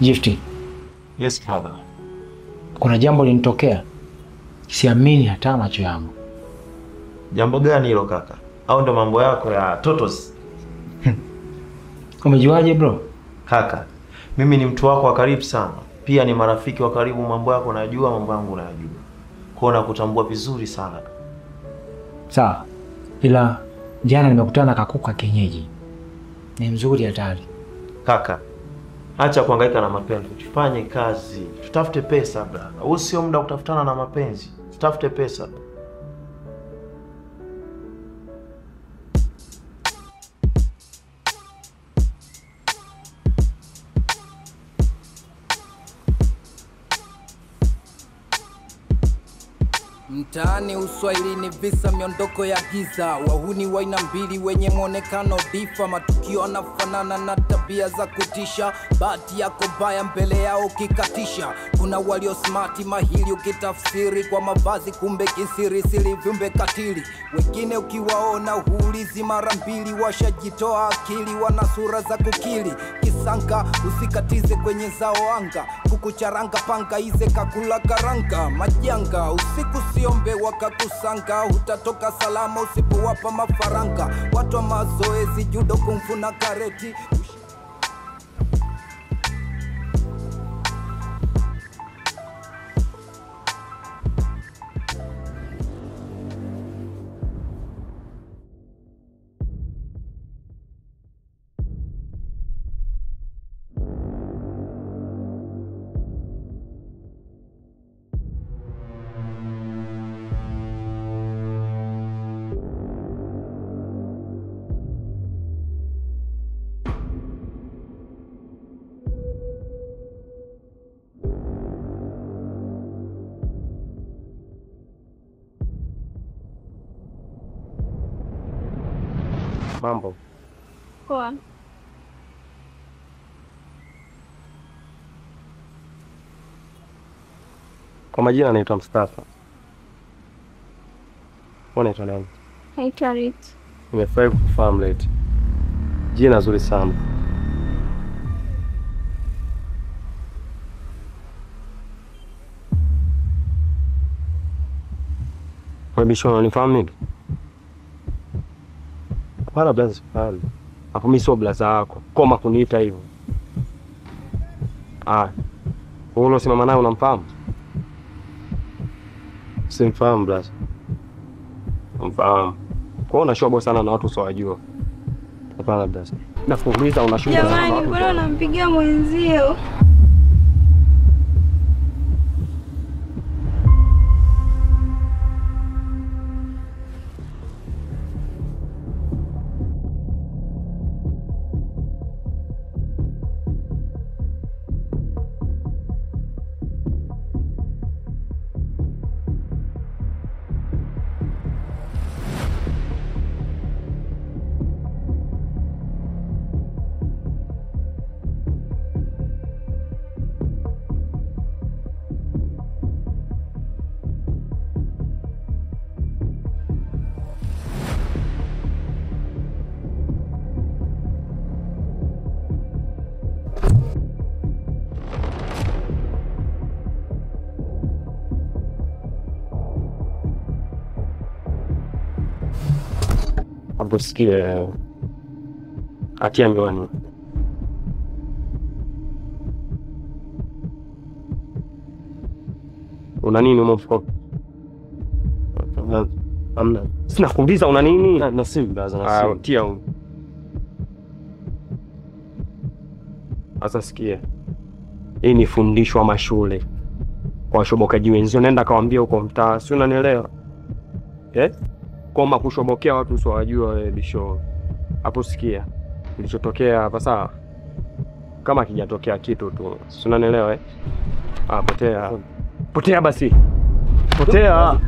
Gifty. Yes, father. Kuna jambo linitokea. Siamini hata macho yangu. Jambo gani hilo kaka? Au ndo mambo yako ya totos? Umejuaje bro? Kaka, mimi ni mtu wako wa karibu sana. Pia ni marafiki wa karibu, mambo yako najua, mambo yangu najua. Kwa na kutambua vizuri sana. Sawa. Ila jana nimekutana na kakuka kienyeji. Ni mzuri hatari. Kaka, acha kuhangaika na mapenzi. Tufanye kazi. Tutafute pesa brother. Huu sio muda kutafutana na mapenzi. Tutafute pesa. Mtaani Uswahilini visa miondoko ya giza, wahuni wa aina mbili wenye muonekano difa, matukio yanafanana na tabia za kutisha, bahati yako baya mbele yao kikatisha. Kuna walio smart mahili ukitafsiri kwa mavazi, kumbe kisiri siri viumbe katili. Wengine ukiwaona huulizi mara mbili, washajitoa akili, wana sura za kukili. Kisanka usikatize kwenye zao anga, kukucharanga panga ize kakula karanga. Majanga usiku siombe wakakusanga, utatoka salama usipowapa mafaranga. Watu wa mazoezi judo kungfu na kareti. Mambo. Poa. Kwa majina naitwa Mustafa. Unaitwa nani? Naitwa Rit. Nimefurahi kukufahamu leo. Jina zuri sana. Wewe bisho unanifahamu nini? Hapana blaza fahamu. Hapo mimi sio blaza yako. Koma kuniita hivyo. Wewe unasimama naye unamfahamu? Simfahamu blaza. Mfahamu. Kwa unashobo sana na watu usiowajua. Hapana blaza. Nakuuliza unashobo sana. Jamani, mbona unampigia mwenzio? Hapo sikia. Atia miwani. Una nini umemfuko? Amna. Sina kuuliza una nini? Na simu blaza na simu. Tia huko. Sasa sikia. Hii ni fundisho wa mashule. Kwa shobokaji wenzio nenda kawaambia huko mtaa. Si unanielewa? Koma kushobokea watu usiowajua wewe bisho. Hapo sikia. Kilichotokea hapa sawa? Kama kijatokea kitu tu. Si unanielewa potea. Potea basi. Potea.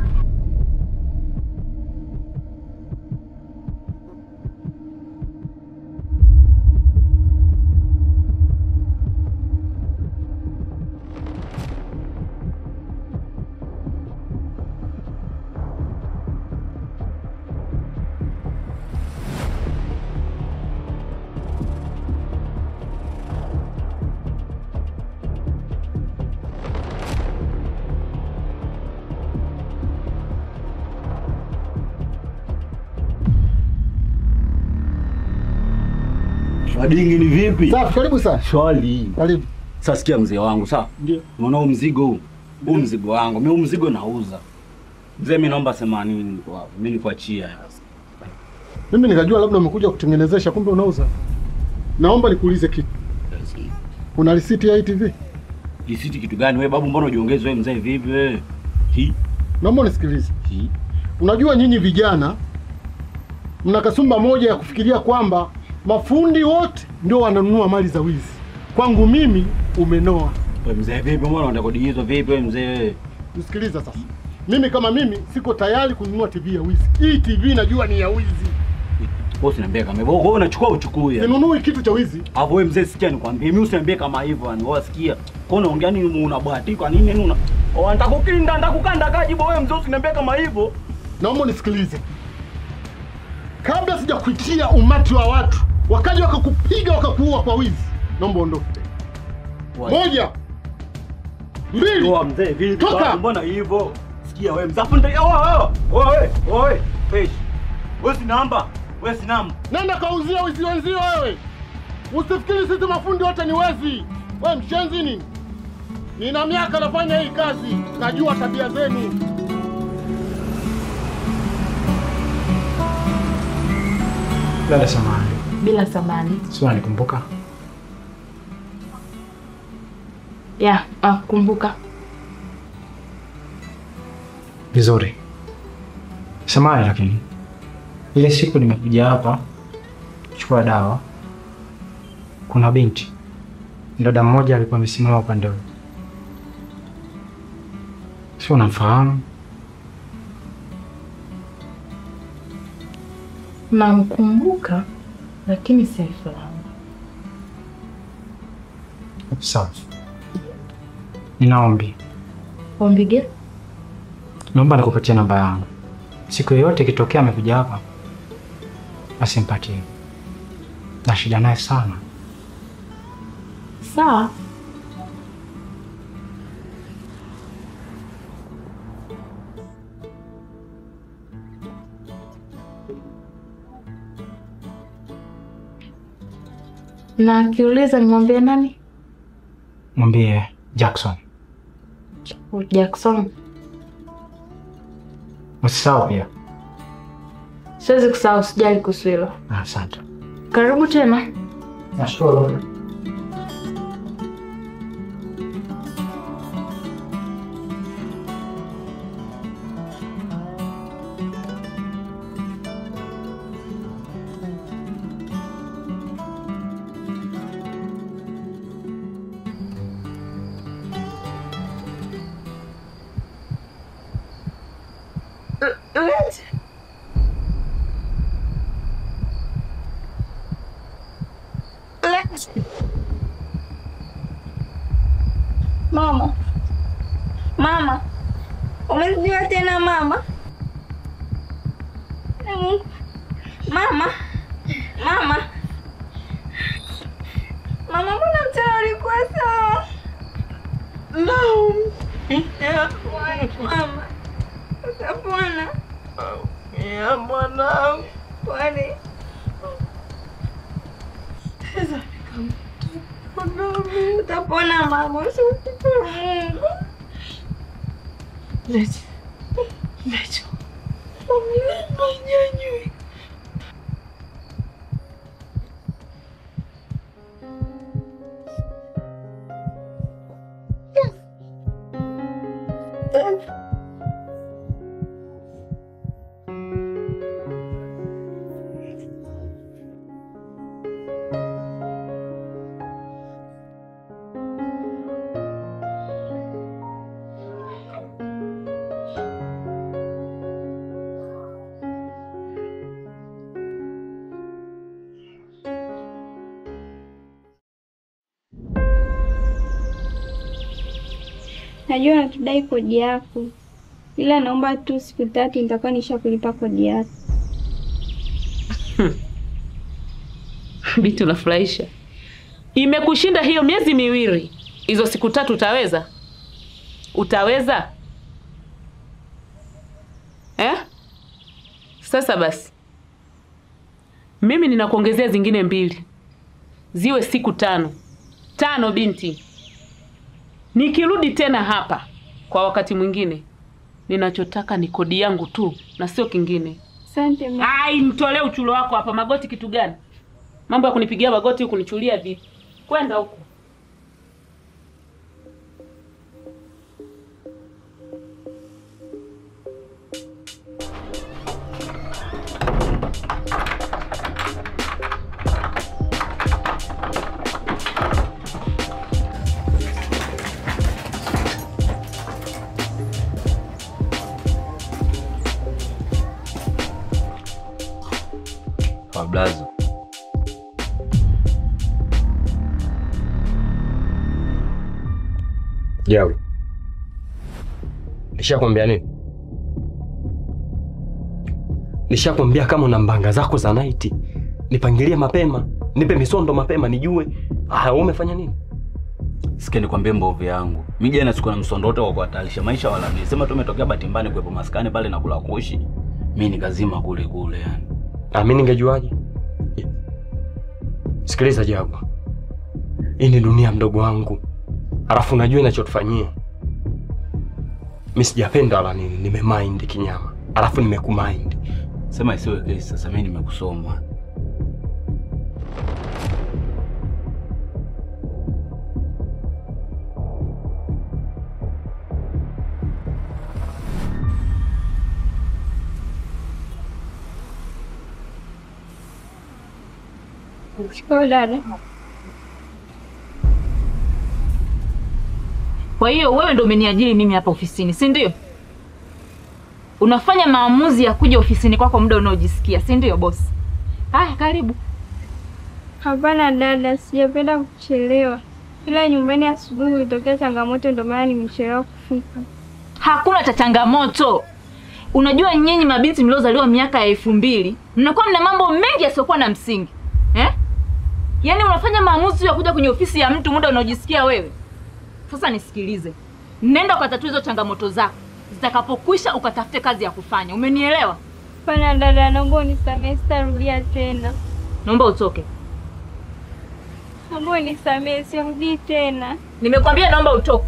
Madingi ni vipi? Safi, karibu sana. Shwari. Karibu. Sasa sikia mzee wangu, sawa? Ndio. Unaona huu mzigo huu? Huu mzigo wangu. Mimi huu mzigo nauza. Mzee mimi naomba 80 kwa hapo. Mimi nikuachia. Mimi nikajua labda umekuja kutengenezesha kumbe unauza. Naomba nikuulize kitu. Una risiti ya ITV? Risiti kitu gani wewe babu, mbona ujiongeze wewe mzee vipi wewe? Naomba unisikilize. Unajua nyinyi vijana mna kasumba moja ya kufikiria kwamba mafundi wote ndio wananunua mali za wizi. Kwangu mimi umenoa. Wewe mzee vipi, mbona unataka kodi hizo vipi wewe mzee? Nisikiliza sasa. Mimi kama mimi siko tayari kununua TV ya wizi. Hii TV najua ni ya wizi. Wewe usiniambie kama hivyo. Wewe unachukua uchukue. Sinunui kitu cha wizi. Hapo wewe mzee sikia nikwambie, mimi usiniambie kama hivyo yani. Wewe sikia. Kwa nini unaongea nini, unabahatika nini una? Unataka kukinda, nataka kukanda kajibu wewe mzee, usiniambie kama hivyo. Naomba nisikilize. Kabla sijakuitia umati wa watu, wakaja wakakupiga wakakuua kwa wizi. Naomba ondoke. Moja. Mbili. Toa mzee vipi? Toka. Mbona hivyo? Sikia wewe mzee, afu ndio wewe. Pesh. Wewe si namba. Wewe si namba. Nenda kauzia wizi wenzio wewe. Usifikiri sisi mafundi wote ni wezi. Wewe mshenzi nini? Nina miaka nafanya hii kazi. Najua tabia zenu. Dada samani. Bila samani. Sio unikumbuka? Ya, kumbuka. Vizuri. Samani lakini. Ile siku nimekuja hapa kuchukua dawa. Kuna binti. Dada mmoja alikuwa amesimama upande wangu. Sio unamfahamu? Namkumbuka lakini sifahamu. Sawa. Ninaombi. Ombi gani? Naomba nikupatie namba yangu. Siku yoyote ikitokea amekuja hapa, asimpatie. Na shida naye sana. Sawa. Na akiuliza nimwambie nani? Mwambie Jackson. Jackson. Usisahau pia. Siwezi kusahau, sijali kuhusu hilo. Asante. Karibu tena. Nashukuru. Mama. Mama. Umesikia tena mama? Mama. Mama. Mama, mbona mchana ulikuwa sawa? No. Mama. Utapona. Ya mwanangu. Pole. Utapona mama, usifikirie Mungu. Lecho. Nyanyui. Najua natudai kodi yako, ila naomba tu siku 3 nitakuwa nishakulipa kodi yako. Binti unafurahisha. Imekushinda hiyo miezi miwili. Hizo siku 3 utaweza? Utaweza? Sasa basi. Mimi ninakuongezea zingine 2. ziwe siku 5. 5 binti. Nikirudi tena hapa kwa wakati mwingine, ninachotaka ni kodi yangu tu na sio kingine. Asante mama. Ai, mtolee uchulo wako hapa. Magoti kitu gani? Mambo ya kunipigia magoti huku kunichulia vipi? Kwenda huko. Blazo. Jawi. Nishakwambia nini? Nishakwambia kama una mbanga zako za night, nipangilie mapema, nipe misondo mapema nijue. Umefanya nini? Sikia nikwambie mbovu yangu. Mimi jana sikuwa na msondo wote wa kuhatarisha maisha wala nini. Sema tu umetokea batimbani kuepo maskani pale na kula kushi. Mimi nikazima kule yani. Mimi ningejuaje? Sikiliza Jabu. Hii ni dunia mdogo wangu. Alafu unajua ninachotufanyia. Mimi sijapenda wala nini, nimemind kinyama. Alafu nimekumind. Sema isiwe kesi sasa, mimi nimekusoma. Dada. Kwa hiyo wewe ndio umeniajiri mimi hapa ofisini, si ndio? Unafanya maamuzi ya kuja ofisini kwako muda unaojisikia, si ndio boss? Haya, karibu. Hapana dada, sijapenda kuchelewa. Ila nyumbani asubuhi ilitokea changamoto ndio maana nimechelewa kufika. Hakuna cha changamoto. Unajua nyinyi mabinti mliozaliwa miaka ya 2000, mnakuwa mna mambo mengi yasiokuwa na msingi. Yaani unafanya maamuzi ya kuja kwenye ofisi ya mtu muda unaojisikia wewe. Sasa nisikilize. Nenda ukatatue hizo changamoto zako. Zitakapokwisha ukatafute kazi ya kufanya. Umenielewa? Hapana dada, naomba unisamehe, sitarudia tena. Naomba utoke. Naomba unisamehe, sirudi tena. Nimekwambia naomba utoke.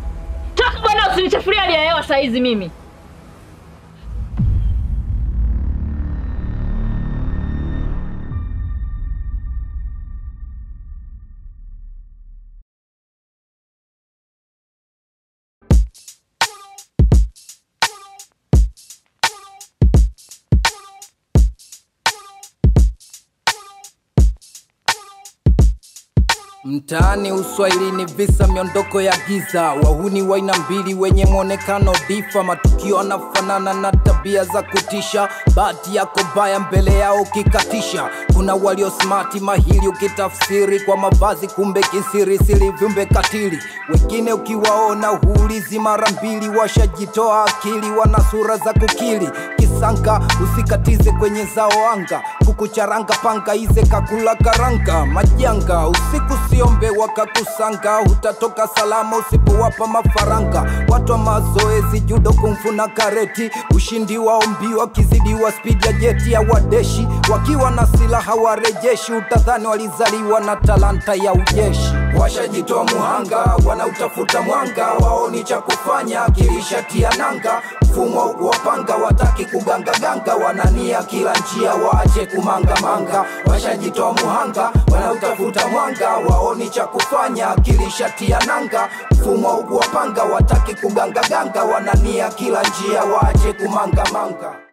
Toka bwana, usinichafulie hali ya hewa saa hizi mimi. Mtaani uswahilini visa miondoko ya giza, wahuni wa aina mbili wenye mwonekano difa, matukio yanafanana na tabia za kutisha, bahati yako baya mbele yao ukikatisha. Kuna walio smart mahili ukitafsiri kwa mavazi, kumbe kisiri siri viumbe katili. Wengine ukiwaona huulizi mara mbili, washajitoa akili, wana sura za kukili. Kisanga usikatize kwenye zao anga, kukucharanga panga ize kakula karanga. Majanga usiku siombe wakakusanga, utatoka salama usipowapa mafaranga. Watu wa mazoezi judo kungfu na kareti, ushindi wao mbio wakizidiwa speed ya jeti ya wadeshi. Wakiwa na silaha warejeshi, utadhani walizaliwa na talanta ya ujeshi. Washajitoa muhanga, wanautafuta mwanga, waoni cha kufanya kilishatia nanga. Mfumo kuwapanga wataki kuganga-ganga, wanania kila njia waache kumanga-manga. Washajitoa muhanga, wanautafuta mwanga, waoni cha kufanya kilishatia nanga. Mfumo kuwapanga wataki kuganga-ganga, wanania kila njia waache kumanga-manga.